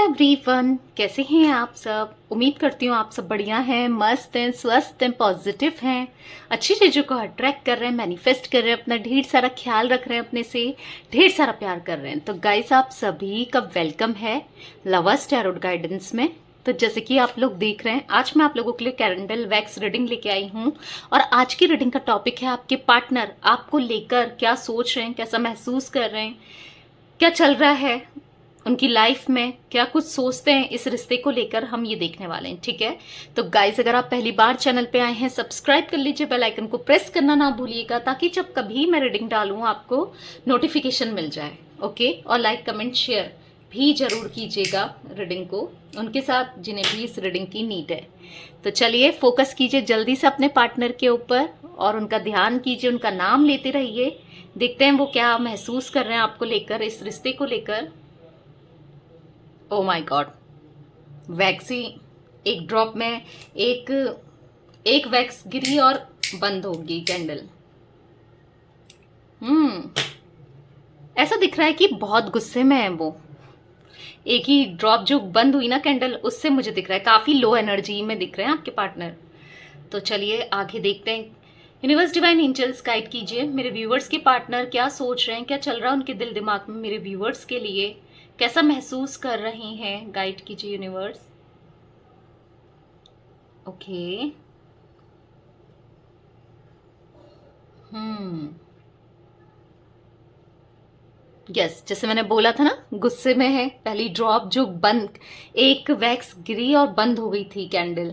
Everyone, कैसे हैं आप सब। उम्मीद करती हूँ आप सब बढ़िया हैं, मस्त हैं, स्वस्थ हैं, पॉजिटिव हैं, अच्छी चीज़ों को अट्रैक्ट कर रहे हैं, मैनिफेस्ट कर रहे हैं, अपना ढेर सारा ख्याल रख रहे हैं, अपने से ढेर सारा प्यार कर रहे हैं। तो गाइस, आप सभी का वेलकम है लवर्स टैरोट गाइडेंस में। तो जैसे कि आप लोग देख रहे हैं, आज मैं आप लोगों के लिए कैंडल वैक्स रीडिंग लेके आई हूँ। और आज की रीडिंग का टॉपिक है आपके पार्टनर आपको लेकर क्या सोच रहे हैं, कैसा महसूस कर रहे हैं, क्या चल रहा है उनकी लाइफ में, क्या कुछ सोचते हैं इस रिश्ते को लेकर, हम ये देखने वाले हैं। ठीक है, तो गाइस, अगर आप पहली बार चैनल पे आए हैं, सब्सक्राइब कर लीजिए, बेल आइकन को प्रेस करना ना भूलिएगा, ताकि जब कभी मैं रीडिंग डालूं आपको नोटिफिकेशन मिल जाए। ओके, और लाइक कमेंट शेयर भी जरूर कीजिएगा रीडिंग को उनके साथ जिन्हें भी इस रीडिंग की नीड है। तो चलिए, फोकस कीजिए जल्दी से अपने पार्टनर के ऊपर और उनका ध्यान कीजिए, उनका नाम लेते रहिए। देखते हैं वो क्या महसूस कर रहे हैं आपको लेकर, इस रिश्ते को लेकर। ओ माय गॉड, वैक्सी एक ड्रॉप में एक एक वैक्स गिरी और बंद होगी कैंडल। ऐसा दिख रहा है कि बहुत गुस्से में है वो। एक ही ड्रॉप जो बंद हुई ना कैंडल, उससे मुझे दिख रहा है काफी लो एनर्जी में दिख रहे हैं आपके पार्टनर। तो चलिए आगे देखते हैं। यूनिवर्स डिवाइन एंजल्स गाइड कीजिए मेरे व्यूवर्स के पार्टनर क्या सोच रहे हैं, क्या चल रहा है उनके दिल दिमाग में, मेरे व्यूवर्स के लिए कैसा महसूस कर रहे हैं। गाइड कीजिए यूनिवर्स। ओके, यस, जैसे मैंने बोला था ना, गुस्से में है। पहली ड्रॉप जो बंद, एक वैक्स गिरी और बंद हो गई थी कैंडल,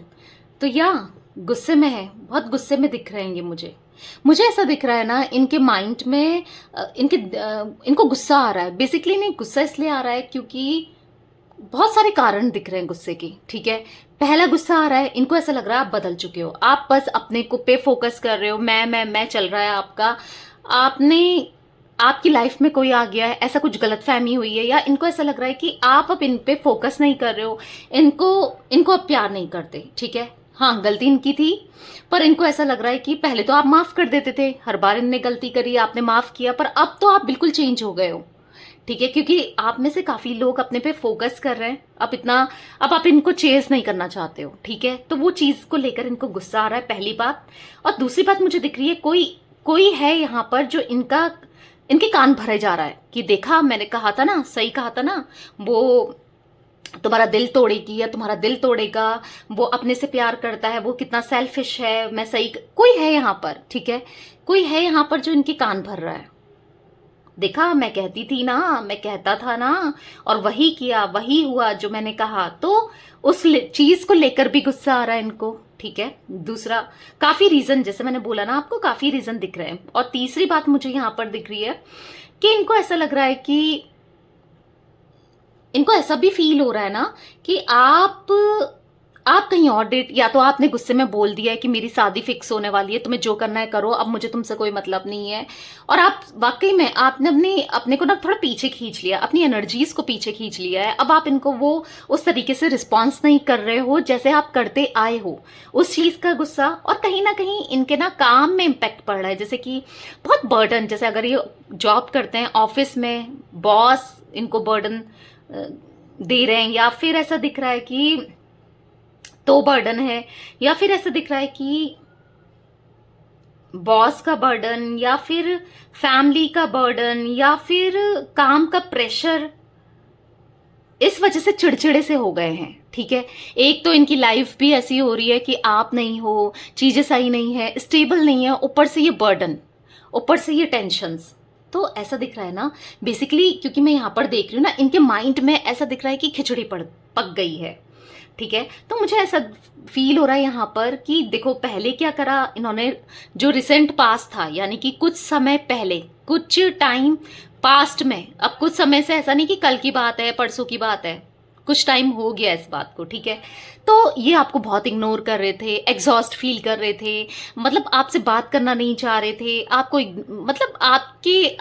तो या गुस्से में है, बहुत गुस्से में दिख रहे हैं ये। मुझे ऐसा दिख रहा है ना, इनके माइंड में इनको गुस्सा आ रहा है। बेसिकली नहीं, गुस्सा इसलिए आ रहा है क्योंकि बहुत सारे कारण दिख रहे हैं गुस्से के। ठीक है, पहला गुस्सा आ रहा है, इनको ऐसा लग रहा है आप बदल चुके हो, आप बस अपने को पे फोकस कर रहे हो, मैं चल रहा है आपका। आपने आपकी लाइफ में कोई आ गया है, ऐसा कुछ गलतफहमी हुई है, या इनको ऐसा लग रहा है कि आप अब इन पे फोकस नहीं कर रहे हो, इनको अब प्यार नहीं करते। ठीक है, हाँ, गलती इनकी थी, पर इनको ऐसा लग रहा है कि पहले तो आप माफ कर देते थे, हर बार इनने गलती करी आपने माफ किया, पर अब तो आप बिल्कुल चेंज हो गए हो। ठीक है, क्योंकि आप में से काफी लोग अपने पे फोकस कर रहे हैं, अब आप इनको चेज नहीं करना चाहते हो। ठीक है, तो वो चीज को लेकर इनको गुस्सा आ रहा है, पहली बात। और दूसरी बात मुझे दिख रही है, कोई है यहाँ पर जो इनके कान भरे जा रहा है कि देखा, मैंने कहा था ना, सही कहा था ना, वो तुम्हारा दिल तोड़ेगी या तुम्हारा दिल तोड़ेगा, वो अपने से प्यार करता है, वो कितना सेल्फिश है, मैं सही। कोई है यहाँ पर, ठीक है, कोई है यहाँ पर जो इनके कान भर रहा है। देखा, मैं कहती थी ना, मैं कहता था ना, और वही किया, वही हुआ जो मैंने कहा। तो उस चीज को लेकर भी गुस्सा आ रहा है इनको। ठीक है, दूसरा, काफी रीजन, जैसे मैंने बोला ना आपको, काफी रीजन दिख रहे हैं। और तीसरी बात मुझे यहाँ पर दिख रही है कि इनको ऐसा लग रहा है कि इनको ऐसा भी फील हो रहा है ना कि आप कहीं और डेट, या तो आपने गुस्से में बोल दिया है कि मेरी शादी फिक्स होने वाली है, तुम्हें जो करना है करो, अब मुझे तुमसे कोई मतलब नहीं है। और आप वाकई में आपने अपने को ना थोड़ा पीछे खींच लिया, अपनी एनर्जीज को पीछे खींच लिया है। अब आप इनको वो उस तरीके से रिस्पॉन्स नहीं कर रहे हो जैसे आप करते आए हो, उस चीज का गुस्सा। और कहीं ना कहीं इनके ना काम में इम्पैक्ट पड़ रहा है, जैसे कि बहुत बर्डन, जैसे अगर ये जॉब करते हैं ऑफिस में, बॉस इनको बर्डन दे रहे हैं, या फिर ऐसा दिख रहा है कि तो बर्डन है, या फिर ऐसा दिख रहा है कि बॉस का बर्डन, या फिर फैमिली का बर्डन, या फिर काम का प्रेशर, इस वजह से चिड़चिड़े से हो गए हैं। ठीक है, एक तो इनकी लाइफ भी ऐसी हो रही है कि आप नहीं हो, चीजें सही नहीं है, स्टेबल नहीं है, ऊपर से ये बर्डन, ऊपर से ये टेंशन्स। तो ऐसा दिख रहा है ना, बेसिकली, क्योंकि मैं यहाँ पर देख रही हूँ ना, इनके माइंड में ऐसा दिख रहा है कि खिचड़ी पक गई है। ठीक है, तो मुझे ऐसा फील हो रहा है यहाँ पर कि देखो, पहले क्या करा इन्होंने, जो रिसेंट पास्ट था, यानी कि कुछ समय पहले, कुछ टाइम पास्ट में, अब कुछ समय से, ऐसा नहीं कि कल की बात है, परसों की बात है, कुछ टाइम हो गया इस बात को। ठीक है, तो ये आपको बहुत इग्नोर कर रहे थे, एग्जॉस्ट फील कर रहे थे, मतलब आपसे बात करना नहीं चाह रहे थे, आपको मतलब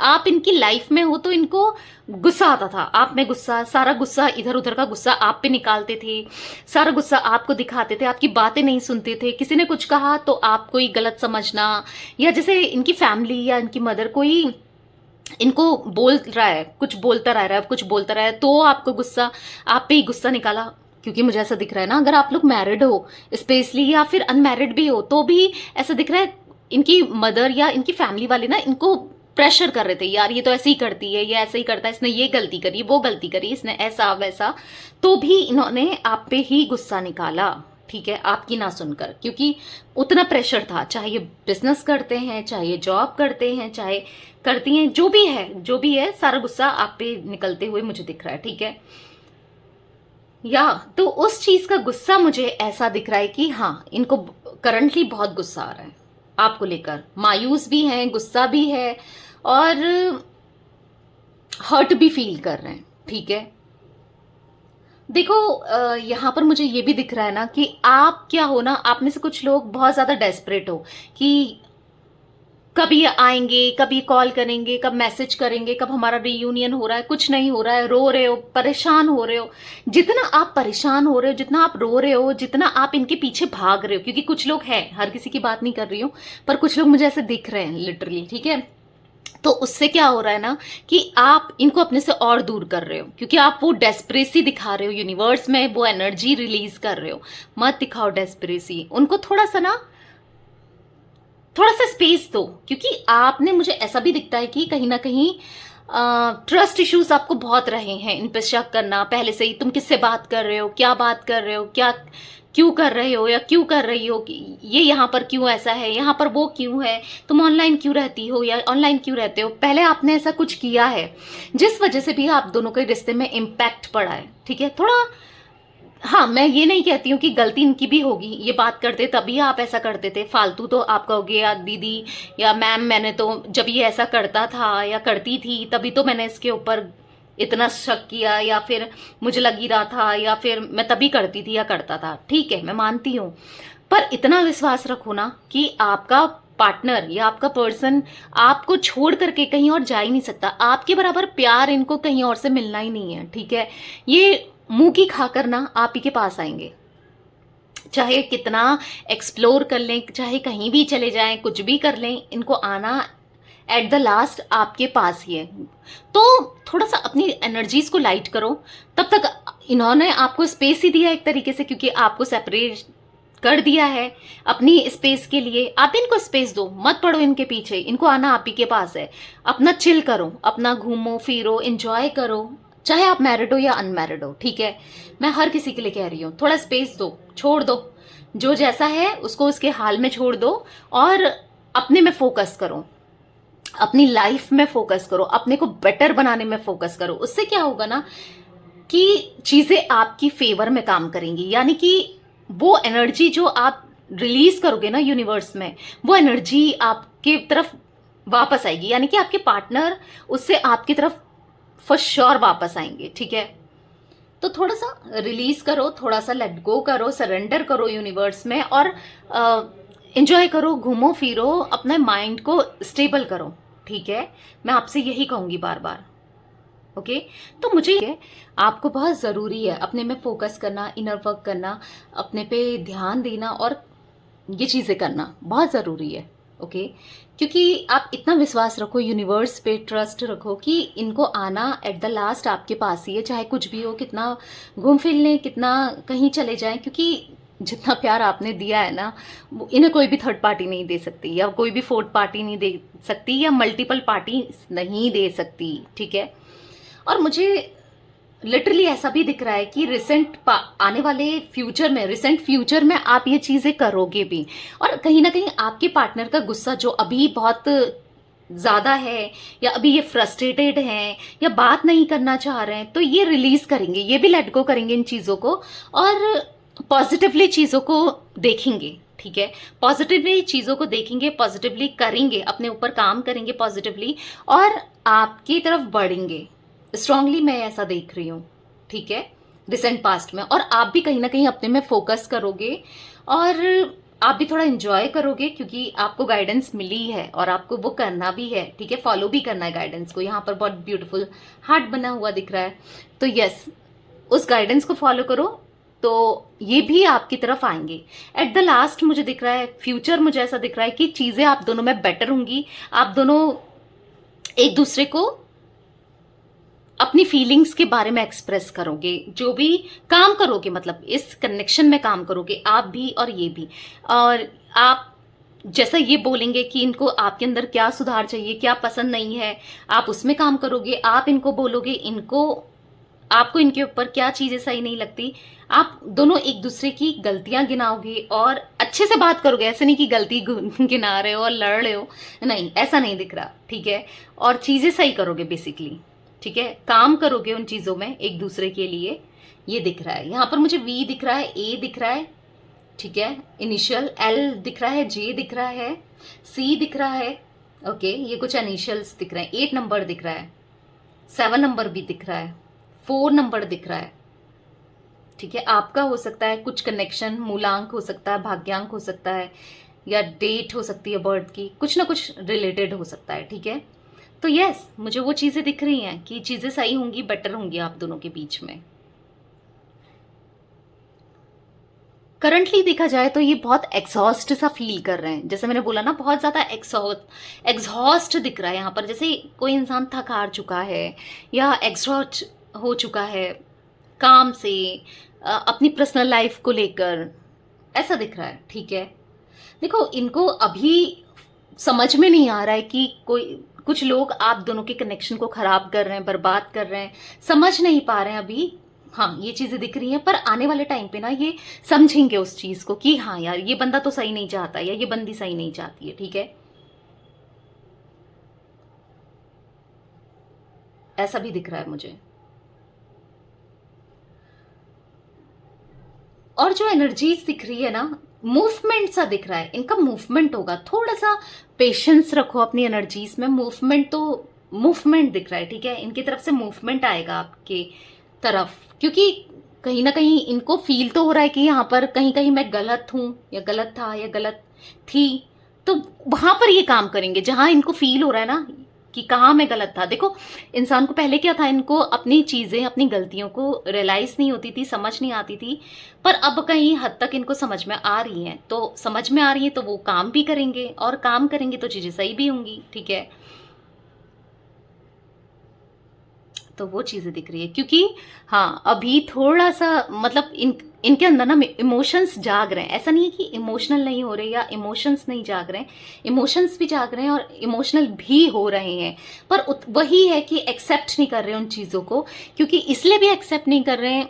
आप इनकी लाइफ में हो तो इनको गुस्सा आता था, आप में गुस्सा, सारा गुस्सा, इधर उधर का गुस्सा आप पे निकालते थे, सारा गुस्सा आपको दिखाते थे, आपकी बातें नहीं सुनते थे, किसी ने कुछ कहा तो आपको ही गलत समझना, या जैसे इनकी फैमिली या इनकी मदर कोई इनको बोल रहा है, कुछ बोलता रह रहा है, कुछ बोलता रहा है, तो आपको गुस्सा, आप पे ही गुस्सा निकाला। क्योंकि मुझे ऐसा दिख रहा है ना, अगर आप लोग मैरिड हो स्पेशली, या फिर अनमैरिड भी हो, तो भी ऐसा दिख रहा है इनकी मदर या इनकी फैमिली वाले ना इनको प्रेशर कर रहे थे, यार ये तो ऐसे ही करती है, ये ऐसे ही करता है, इसने ये गलती करी, वो गलती करी, इसने ऐसा वैसा। तो भी इन्होंने आप पे ही गुस्सा निकाला, ठीक है, आपकी ना सुनकर, क्योंकि उतना प्रेशर था। चाहे ये बिजनेस करते हैं, चाहे ये जॉब करते हैं, चाहे करती हैं, जो भी है, जो भी है, सारा गुस्सा आप पे निकलते हुए मुझे दिख रहा है, ठीक है। या तो उस चीज का गुस्सा मुझे ऐसा दिख रहा है कि हाँ, इनको करंटली बहुत गुस्सा आ रहा है आपको लेकर, मायूस भी हैं, गुस्सा भी है, और हर्ट भी फील कर रहे हैं, ठीक है। देखो यहाँ पर मुझे ये भी दिख रहा है ना कि आप क्या हो ना, आप में से कुछ लोग बहुत ज्यादा डेस्परेट हो कि कब ये आएंगे, कब ये कॉल करेंगे, कब मैसेज करेंगे, कब हमारा रीयूनियन हो रहा है, कुछ नहीं हो रहा है, रो रहे हो, परेशान हो रहे हो। जितना आप परेशान हो रहे हो, जितना आप रो रहे हो, जितना आप इनके पीछे भाग रहे हो, क्योंकि कुछ लोग हैं, हर किसी की बात नहीं कर रही हूं, पर कुछ लोग मुझे ऐसे दिख रहे हैं लिटरली, ठीक है। तो उससे क्या हो रहा है ना कि आप इनको अपने से और दूर कर रहे हो, क्योंकि आप वो डेस्परेसी दिखा रहे हो यूनिवर्स में, वो एनर्जी रिलीज कर रहे हो। मत दिखाओ डेस्परेसी, उनको थोड़ा सा स्पेस दो, क्योंकि आपने, मुझे ऐसा भी दिखता है कि कहीं ना कहीं ट्रस्ट इश्यूज आपको बहुत रहे हैं, इन पे शक करना पहले से ही, तुम किससे बात कर रहे हो, क्या बात कर रहे हो, क्या क्यों कर रहे हो या क्यों कर रही हो, कि ये यहाँ पर क्यों ऐसा है, यहाँ पर वो क्यों है, तुम ऑनलाइन क्यों रहती हो या ऑनलाइन क्यों रहते हो। पहले आपने ऐसा कुछ किया है जिस वजह से भी आप दोनों के रिश्ते में इम्पैक्ट पड़ा है, ठीक है। थोड़ा, हाँ, मैं ये नहीं कहती हूँ कि गलती इनकी भी होगी, ये बात करते तभी आप ऐसा करते थे, फालतू तो आप कहोगे या दीदी या मैम, मैंने तो जब ये ऐसा करता था या करती थी तभी तो मैंने इसके ऊपर इतना शक किया, या फिर मुझे लग ही रहा था, या फिर मैं तभी करती थी या करता था। ठीक है, मैं मानती हूँ, पर इतना विश्वास रखो ना कि आपका पार्टनर या आपका पर्सन आपको छोड़ करके कहीं और जा ही नहीं सकता। आपके बराबर प्यार इनको कहीं और से मिलना ही नहीं है, ठीक है। ये मुंह की खाकर ना आप ही के पास आएंगे, चाहे कितना एक्सप्लोर कर लें, चाहे कहीं भी चले जाएं, कुछ भी कर लें, इनको आना एट द लास्ट आपके पास ही है। तो थोड़ा सा अपनी एनर्जीज को लाइट करो। तब तक इन्होंने आपको स्पेस ही दिया एक तरीके से, क्योंकि आपको सेपरेट कर दिया है अपनी स्पेस के लिए। आप इनको स्पेस दो, मत पड़ो इनके पीछे, इनको आना आप ही के पास है। अपना चिल करो, अपना घूमो फिरो, एंजॉय करो, चाहे आप मैरिड हो या अनमैरिड हो, ठीक है। मैं हर किसी के लिए कह रही हूँ, थोड़ा स्पेस दो, छोड़ दो, जो जैसा है उसको उसके हाल में छोड़ दो, और अपने में फोकस करो, अपनी लाइफ में फोकस करो, अपने को बेटर बनाने में फोकस करो। उससे क्या होगा ना कि चीजें आपकी फेवर में काम करेंगी, यानी कि वो एनर्जी जो आप रिलीज करोगे ना यूनिवर्स में, वो एनर्जी आपके तरफ वापस आएगी, यानी कि आपके पार्टनर उससे आपकी तरफ फॉर श्योर वापस आएंगे, ठीक है। तो थोड़ा सा रिलीज करो, थोड़ा सा लेट गो करो, सरेंडर करो यूनिवर्स में, और एंजॉय करो, घूमो फिरो, अपने माइंड को स्टेबल करो, ठीक है। मैं आपसे यही कहूंगी बार बार, ओके। तो मुझे आपको बहुत ज़रूरी है अपने में फोकस करना, इनर वर्क करना, अपने पे ध्यान देना, और ये चीज़ें करना बहुत ज़रूरी है, ओके। क्योंकि आप इतना विश्वास रखो, यूनिवर्स पे ट्रस्ट रखो कि इनको आना एट द लास्ट आपके पास ही है, चाहे कुछ भी हो, कितना घूम फिर लें, कितना कहीं चले जाएं, क्योंकि जितना प्यार आपने दिया है ना, इन्हें कोई भी थर्ड पार्टी नहीं दे सकती, या कोई भी फोर्थ पार्टी नहीं दे सकती, या मल्टीपल पार्टी नहीं दे सकती, ठीक है। और मुझे लिटरली ऐसा भी दिख रहा है कि आने वाले फ्यूचर में, रिसेंट फ्यूचर में आप ये चीजें करोगे भी, और कहीं ना कहीं आपके पार्टनर का गुस्सा जो अभी बहुत ज्यादा है, या अभी ये फ्रस्ट्रेटेड हैं, या बात नहीं करना चाह रहे हैं, तो ये रिलीज करेंगे, ये भी लेट गो करेंगे इन चीजों को, और पॉजिटिवली चीजों को देखेंगे, ठीक है। पॉजिटिवली चीजों को देखेंगे, पॉजिटिवली करेंगे, अपने ऊपर काम करेंगे पॉजिटिवली, और आपकी तरफ बढ़ेंगे स्ट्रांगली, मैं ऐसा देख रही हूँ, ठीक है, रिसेंट पास्ट में। और आप भी कहीं ना कहीं अपने में फोकस करोगे, और आप भी थोड़ा एंजॉय करोगे, क्योंकि आपको गाइडेंस मिली है और आपको वो करना भी है, ठीक है, फॉलो भी करना है गाइडेंस को। यहाँ पर बहुत ब्यूटीफुल हार्ट बना हुआ दिख रहा है, तो यस, उस गाइडेंस को फॉलो करो, तो ये भी आपकी तरफ आएंगे एट द लास्ट। मुझे दिख रहा है फ्यूचर, मुझे ऐसा दिख रहा है कि चीजें आप दोनों में बेटर होंगी, आप दोनों एक दूसरे को अपनी फीलिंग्स के बारे में एक्सप्रेस करोगे, जो भी काम करोगे, मतलब इस कनेक्शन में काम करोगे आप भी और ये भी। और आप जैसा ये बोलेंगे कि इनको आपके अंदर क्या सुधार चाहिए, क्या पसंद नहीं है, आप उसमें काम करोगे। आप इनको बोलोगे, इनको आपको इनके ऊपर क्या चीजें सही नहीं लगती। आप दोनों एक दूसरे की गलतियां गिनाओगे और अच्छे से बात करोगे। ऐसे नहीं कि गलती गिना रहे हो और लड़ रहे हो, नहीं, ऐसा नहीं दिख रहा, ठीक है। और चीजें सही करोगे बेसिकली, ठीक है, काम करोगे उन चीजों में एक दूसरे के लिए। ये दिख रहा है यहाँ पर मुझे, वी दिख रहा है, ए दिख रहा है, ठीक है, इनिशियल एल दिख रहा है, जे दिख रहा है, सी दिख रहा है, ओके, ये कुछ इनिशियल्स दिख रहे हैं। 8 नंबर दिख रहा है, 7 नंबर भी दिख रहा है, 4 नंबर दिख रहा है, ठीक है। आपका हो सकता है कुछ कनेक्शन, मूलांक हो सकता है, भाग्यांक हो सकता है, या डेट हो सकती है बर्थ की, कुछ ना कुछ रिलेटेड हो सकता है, ठीक है। तो यस, मुझे वो चीजें दिख रही हैं कि चीजें सही होंगी, बेटर होंगी आप दोनों के बीच में। करंटली देखा जाए तो ये बहुत एग्जॉस्ट सा फील कर रहे हैं, जैसे मैंने बोला ना, बहुत ज्यादा एग्जॉस्ट दिख रहा है यहाँ पर, जैसे कोई इंसान थक हार चुका है या एग्जॉस्ट हो चुका है काम से, अपनी पर्सनल लाइफ को लेकर, ऐसा दिख रहा है, ठीक है। देखो, इनको अभी समझ में नहीं आ रहा है कि कोई कुछ लोग आप दोनों के कनेक्शन को खराब कर रहे हैं, बर्बाद कर रहे हैं, समझ नहीं पा रहे हैं अभी। हाँ, ये चीजें दिख रही हैं, पर आने वाले टाइम पे ना ये समझेंगे उस चीज को कि हाँ यार, ये बंदा तो सही नहीं चाहता या ये बंदी सही नहीं चाहती है, ठीक है। ऐसा भी दिख रहा है मुझे। और जो एनर्जीज दिख रही है ना, मूवमेंट सा दिख रहा है, इनका मूवमेंट होगा। थोड़ा सा पेशेंस रखो अपनी एनर्जीज में। मूवमेंट तो मूवमेंट दिख रहा है, ठीक है, इनकी तरफ से मूवमेंट आएगा आपके तरफ, क्योंकि कहीं ना कहीं इनको फील तो हो रहा है कि यहाँ पर कहीं कहीं मैं गलत हूं, या गलत था, या गलत थी। तो वहां पर ये काम करेंगे जहां इनको फील हो रहा है ना कि कहाँ मैं गलत था। देखो, इंसान को पहले क्या था, इनको अपनी चीजें, अपनी गलतियों को रियलाइज नहीं होती थी, समझ नहीं आती थी, पर अब कहीं हद तक इनको समझ में आ रही हैं। तो समझ में आ रही है तो वो काम भी करेंगे, और काम करेंगे तो चीजें सही भी होंगी, ठीक है। तो वो चीजें दिख रही है, क्योंकि हाँ, अभी थोड़ा सा मतलब इनके अंदर ना इमोशंस जाग रहे हैं। ऐसा नहीं है कि इमोशनल नहीं हो रहे या इमोशंस नहीं जाग रहे हैं, इमोशंस भी जाग रहे हैं और इमोशनल भी हो रहे हैं, पर वही है कि एक्सेप्ट नहीं कर रहे उन चीजों को। क्योंकि इसलिए भी एक्सेप्ट नहीं कर रहे हैं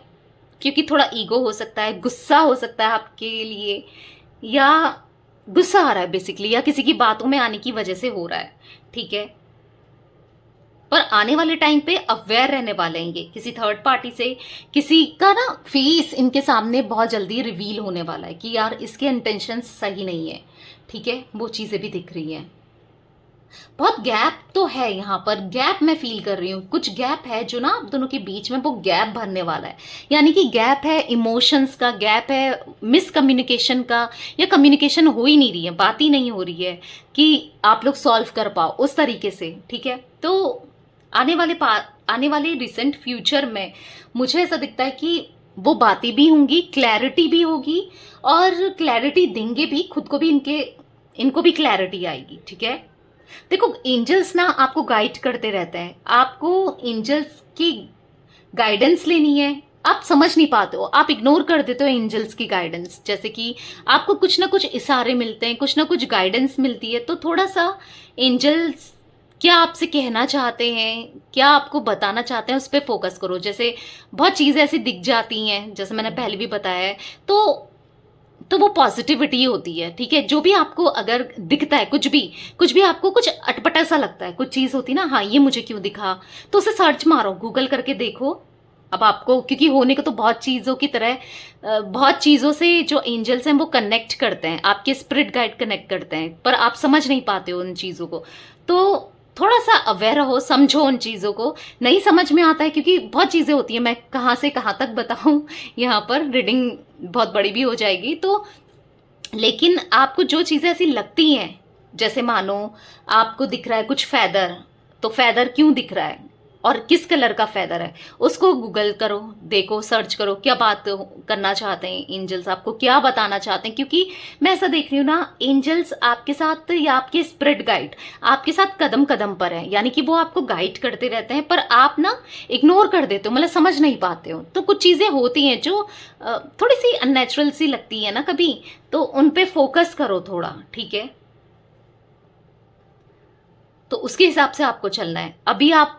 क्योंकि थोड़ा ईगो हो सकता है, गुस्सा हो सकता है आपके लिए, या गुस्सा आ रहा है बेसिकली, या किसी की बातों में आने की वजह से हो रहा है, ठीक है। पर आने वाले टाइम पे अवेयर रहने वाले हैं ये, किसी थर्ड पार्टी से, किसी का ना फेस इनके सामने बहुत जल्दी रिवील होने वाला है कि यार इसके इंटेंशन सही नहीं है, ठीक है। वो चीजें भी दिख रही हैं। बहुत गैप तो है यहाँ पर, गैप मैं फील कर रही हूँ, कुछ गैप है जो ना आप दोनों के बीच में वो गैप भरने वाला है। यानी कि गैप है इमोशंस का, गैप है मिसकम्युनिकेशन का, या कम्युनिकेशन हो ही नहीं रही है, बात ही नहीं हो रही है कि आप लोग सॉल्व कर पाओ उस तरीके से, ठीक है। तो आने वाले रिसेंट फ्यूचर में मुझे ऐसा दिखता है कि वो बातें भी होंगी, क्लैरिटी भी होगी, और क्लैरिटी देंगे भी खुद को भी, इनको भी क्लैरिटी आएगी, ठीक है। देखो, एंजल्स ना आपको गाइड करते रहते हैं, आपको एंजल्स की गाइडेंस लेनी है। आप समझ नहीं पाते हो, आप इग्नोर कर देते हो एंजल्स की गाइडेंस, जैसे कि आपको कुछ ना कुछ इशारे मिलते हैं, कुछ ना कुछ गाइडेंस मिलती है, तो थोड़ा सा एंजल्स क्या आपसे कहना चाहते हैं, क्या आपको बताना चाहते हैं, उस पर फोकस करो। जैसे बहुत चीजें ऐसी दिख जाती हैं, जैसे मैंने पहले भी बताया है, तो वो पॉजिटिविटी होती है, ठीक है। जो भी आपको अगर दिखता है, कुछ भी आपको कुछ अटपटा सा लगता है, कुछ चीज होती ना, हाँ ये मुझे क्यों दिखा, तो उसे सर्च मारो, गूगल करके देखो। अब आपको, क्योंकि होने को तो बहुत चीजों की तरह, बहुत चीजों से जो एंजल्स हैं वो कनेक्ट करते हैं, आपके स्पिरिट गाइड कनेक्ट करते हैं, पर आप समझ नहीं पाते हो उन चीजों को। तो थोड़ा सा अवेयर रहो, समझो उन चीजों को। नहीं समझ में आता है क्योंकि बहुत चीजें होती हैं, मैं कहाँ से कहाँ तक बताऊं, यहाँ पर रीडिंग बहुत बड़ी भी हो जाएगी। तो लेकिन आपको जो चीजें ऐसी लगती हैं, जैसे मानो आपको दिख रहा है कुछ फैदर, तो फैदर क्यों दिख रहा है, और किस कलर का फेदर है, उसको गूगल करो, देखो, सर्च करो क्या बात करना चाहते हैं एंजल्स, आपको क्या बताना चाहते हैं। क्योंकि मैं ऐसा देख रही हूँ ना, एंजल्स आपके साथ या आपके स्पिरिट गाइड आपके साथ कदम कदम पर है, यानी कि वो आपको गाइड करते रहते हैं, पर आप ना इग्नोर कर देते हो, मतलब समझ नहीं पाते हो। तो कुछ चीजें होती हैं जो थोड़ी सी अननेचुरल सी लगती है ना कभी, तो उन पे फोकस करो थोड़ा, ठीक है। तो उसके हिसाब से आपको चलना है। अभी आप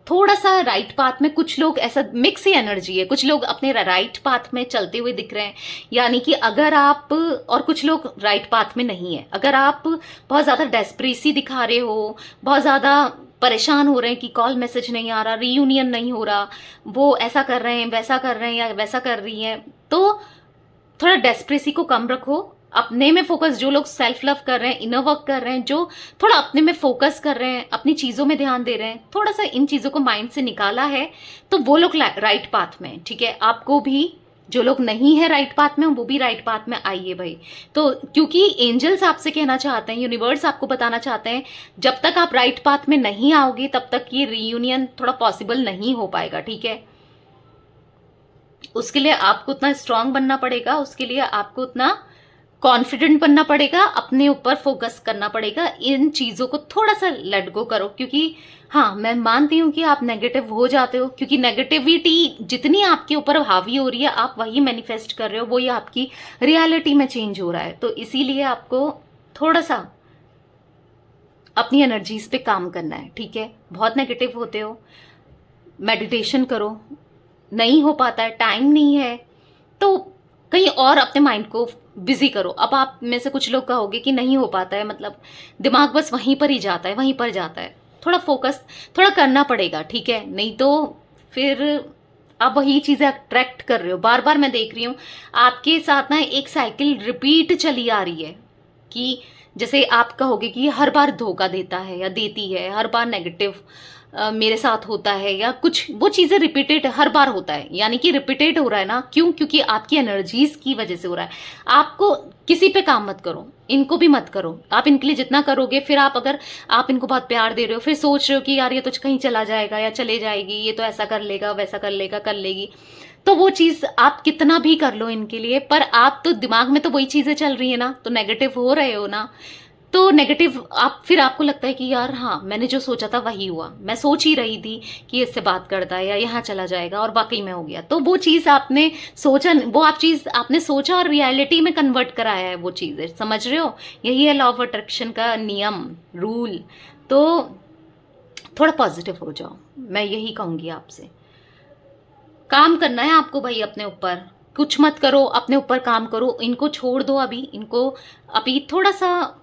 थोड़ा सा राइट पाथ में, कुछ लोग ऐसा मिक्स ही एनर्जी है, कुछ लोग अपने राइट पाथ में चलते हुए दिख रहे हैं, यानी कि अगर आप, और कुछ लोग राइट पाथ में नहीं है। अगर आप बहुत ज्यादा डेस्परेसी दिखा रहे हो, बहुत ज्यादा परेशान हो रहे हैं कि कॉल मैसेज नहीं आ रहा, रीयूनियन नहीं हो रहा, वो ऐसा कर रहे हैं, वैसा कर रहे हैं या वैसा कर रही हैं, तो थोड़ा डेस्परेसी को कम रखो, अपने में फोकस, जो लोग सेल्फ लव कर रहे हैं, इनर वर्क कर रहे हैं, जो थोड़ा अपने में फोकस कर रहे हैं, अपनी चीजों में ध्यान दे रहे हैं, थोड़ा सा इन चीजों को माइंड से निकाला है, तो वो लोग राइट पाथ में, ठीक है। आपको भी, जो लोग नहीं है राइट पाथ में, वो भी राइट पाथ में आइए भाई। तो क्योंकि एंजल्स आपसे कहना चाहते हैं, यूनिवर्स आपको बताना चाहते हैं, जब तक आप राइट पाथ में नहीं आओगे तब तक ये रीयूनियन थोड़ा पॉसिबल नहीं हो पाएगा, ठीक है। उसके लिए आपको उतना स्ट्रांग बनना पड़ेगा, उसके लिए आपको उतना कॉन्फिडेंट बनना पड़ेगा, अपने ऊपर फोकस करना पड़ेगा, इन चीजों को थोड़ा सा लेट गो करो। क्योंकि हाँ, मैं मानती हूं कि आप नेगेटिव हो जाते हो, क्योंकि नेगेटिविटी जितनी आपके ऊपर हावी हो रही है, आप वही मैनिफेस्ट कर रहे हो, वो ही आपकी रियलिटी में चेंज हो रहा है। तो इसीलिए आपको थोड़ा सा अपनी एनर्जीज पे काम करना है, ठीक है। बहुत नेगेटिव होते हो, मेडिटेशन करो, नहीं हो पाता है, टाइम नहीं है, तो कहीं और अपने माइंड को बिजी करो। अब आप में से कुछ लोग कहोगे कि नहीं हो पाता है, मतलब दिमाग बस वहीं पर ही जाता है, वहीं पर जाता है। थोड़ा फोकस थोड़ा करना पड़ेगा, ठीक है, नहीं तो फिर आप वही चीजें अट्रैक्ट कर रहे हो। बार बार मैं देख रही हूँ आपके साथ ना एक साइकिल रिपीट चली आ रही है, कि जैसे आप कहोगे कि हर बार धोखा देता है या देती है, हर बार नेगेटिव मेरे साथ होता है, या कुछ वो चीजें रिपीटेड हर बार होता है, यानी कि रिपीटेड हो रहा है ना। क्यों? क्योंकि आपकी एनर्जीज की वजह से हो रहा है। आपको किसी पे काम मत करो, इनको भी मत करो। आप इनके लिए जितना करोगे, फिर आप अगर आप इनको बहुत प्यार दे रहे हो, फिर सोच रहे हो कि यार ये तो कहीं चला जाएगा या चले जाएगी, ये तो ऐसा कर लेगा, वैसा कर लेगा, कर लेगी, तो वो चीज आप कितना भी कर लो इनके लिए, पर आप तो दिमाग में तो वही चीजें चल रही है ना, तो नेगेटिव हो रहे हो ना। तो नेगेटिव आप, फिर आपको लगता है कि यार हाँ, मैंने जो सोचा था वही हुआ, मैं सोच ही रही थी कि इससे बात करता है या यहाँ चला जाएगा, और वाकई में हो गया। तो वो चीज आपने सोचा, वो आप चीज आपने सोचा और रियलिटी में कन्वर्ट कराया है वो चीजें, समझ रहे हो। यही है लॉ ऑफ अट्रैक्शन का नियम, रूल। तो थोड़ा पॉजिटिव हो जाओ, मैं यही कहूंगी आपसे। काम करना है आपको भाई अपने ऊपर, कुछ मत करो, अपने ऊपर काम करो। इनको छोड़ दो अभी, इनको अभी थोड़ा सा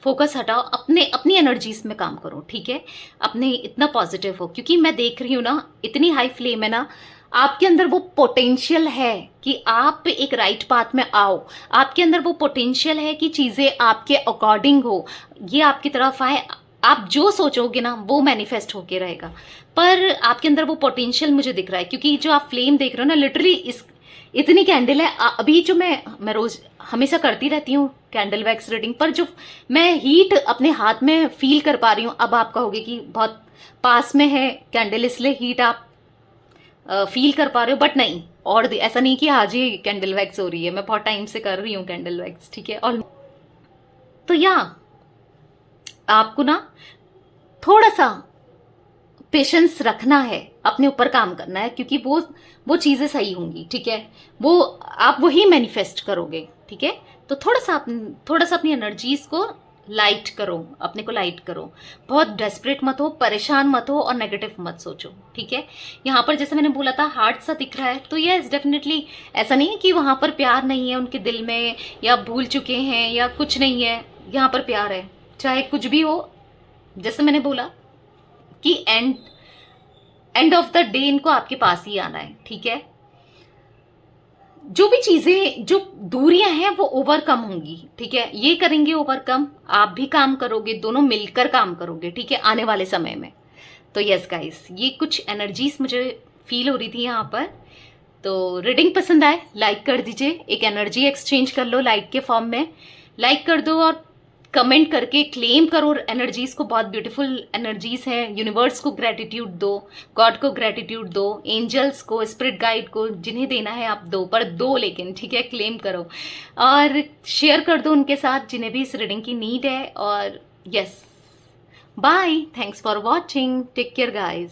फोकस हटाओ, अपने अपनी एनर्जीज में काम करो, ठीक है। अपने इतना पॉजिटिव हो, क्योंकि मैं देख रही हूँ ना, इतनी हाई फ्लेम है ना आपके अंदर, वो पोटेंशियल है कि आप एक राइट पाथ में आओ। आपके अंदर वो पोटेंशियल है कि चीजें आपके अकॉर्डिंग हो, ये आपकी तरफ आए। आप जो सोचोगे ना वो मैनिफेस्ट होके रहेगा। पर आपके अंदर वो पोटेंशियल मुझे दिख रहा है, क्योंकि जो आप फ्लेम देख रहे हो ना, लिटरली इस इतनी कैंडल है। अभी जो मैं रोज हमेशा करती रहती हूँ कैंडल वैक्स रीडिंग, पर जो मैं हीट अपने हाथ में फील कर पा रही हूँ, अब आप कहोगे कि बहुत पास में है कैंडल इसलिए हीट आप फील कर पा रहे हो, बट नहीं, और ऐसा नहीं कि आज ही कैंडल वैक्स हो रही है, मैं बहुत टाइम से कर रही हूँ कैंडल वैक्स, ठीक है। और तो या आपको ना थोड़ा सा पेशेंस रखना है, अपने ऊपर काम करना है, क्योंकि वो चीजें सही होंगी, ठीक है। वो आप वही मैनिफेस्ट करोगे, ठीक है। तो थोड़ा सा अपनी एनर्जीज को लाइट करो, अपने को लाइट करो। बहुत डेस्परेट मत हो, परेशान मत हो, और नेगेटिव मत सोचो, ठीक है। यहाँ पर जैसे मैंने बोला था हार्ट सा दिख रहा है, तो यस डेफिनेटली ऐसा नहीं है कि वहां पर प्यार नहीं है उनके दिल में, या भूल चुके हैं या कुछ नहीं है। यहाँ पर प्यार है, चाहे कुछ भी हो। जैसे मैंने बोला कि एंड ऑफ द डे इनको आपके पास ही आना है, ठीक है। जो भी चीजें, जो दूरियां हैं वो ओवरकम होंगी, ठीक है। ये करेंगे ओवरकम, आप भी काम करोगे, दोनों मिलकर काम करोगे, ठीक है, आने वाले समय में। तो यस गाइस, ये कुछ एनर्जीज मुझे फील हो रही थी यहाँ पर। तो रीडिंग पसंद आए लाइक कर दीजिए, एक एनर्जी एक्सचेंज कर लो लाइक के फॉर्म में, लाइक कर दो और कमेंट करके क्लेम करो एनर्जीज को, बहुत ब्यूटीफुल एनर्जीज हैं। यूनिवर्स को ग्रेटिट्यूड दो, गॉड को ग्रेटिट्यूड दो, एंजल्स को, स्पिरिट गाइड को, जिन्हें देना है आप दो, पर दो लेकिन, ठीक है, क्लेम करो और शेयर कर दो उनके साथ जिन्हें भी इस रीडिंग की नीड है। और yes, bye, thanks for watching, take care guys.